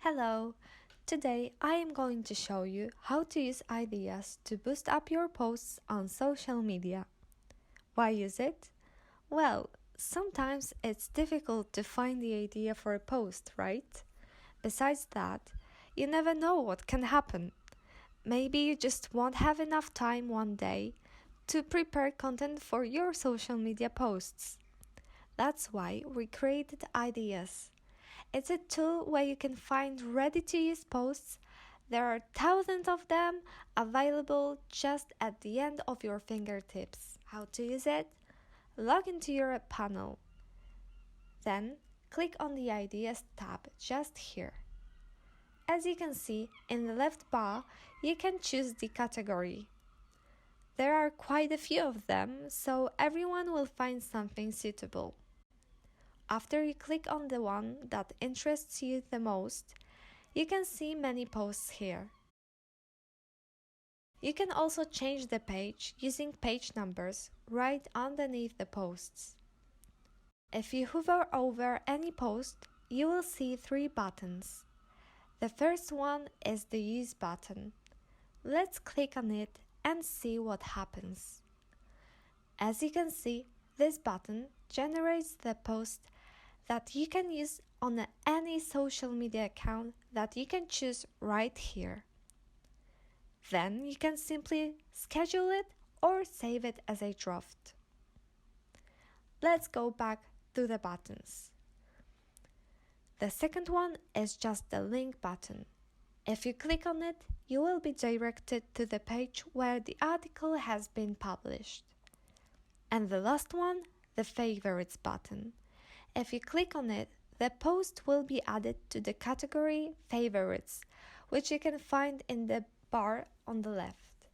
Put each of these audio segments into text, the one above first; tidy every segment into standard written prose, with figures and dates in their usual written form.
Hello! Today I am going to show you how to use ideas to boost up your posts on social media. Why use it? Well, sometimes it's difficult to find the idea for a post, right? Besides that, you never know what can happen. Maybe you just won't have enough time one day to prepare content for your social media posts. That's why we created ideas. It's a tool where you can find ready-to-use posts. There are thousands of them available just at the end of your fingertips. How to use it? Log into your panel. Then click on the Ideas tab just here. As you can see in the left bar, you can choose the category. There are quite a few of them, so everyone will find something suitable. After you click on the one that interests you the most, you can see many posts here. You can also change the page using page numbers right underneath the posts. If you hover over any post, you will see three buttons. The first one is the Use button. Let's click on it and see what happens. As you can see, this button generates the post that you can use on any social media account that you can choose right here. Then you can simply schedule it or save it as a draft. Let's go back to the buttons. The second one is just the link button. If you click on it, you will be directed to the page where the article has been published. And the last one, the favorites button. If you click on it, the post will be added to the category Favorites, which you can find in the bar on the left.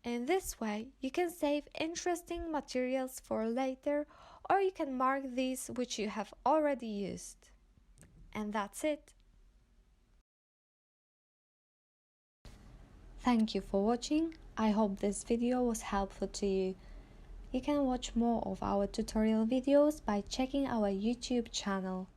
In this way, you can save interesting materials for later, or you can mark these which you have already used. And that's it. Thank you for watching. I hope this video was helpful to you. You can watch more of our tutorial videos by checking our YouTube channel.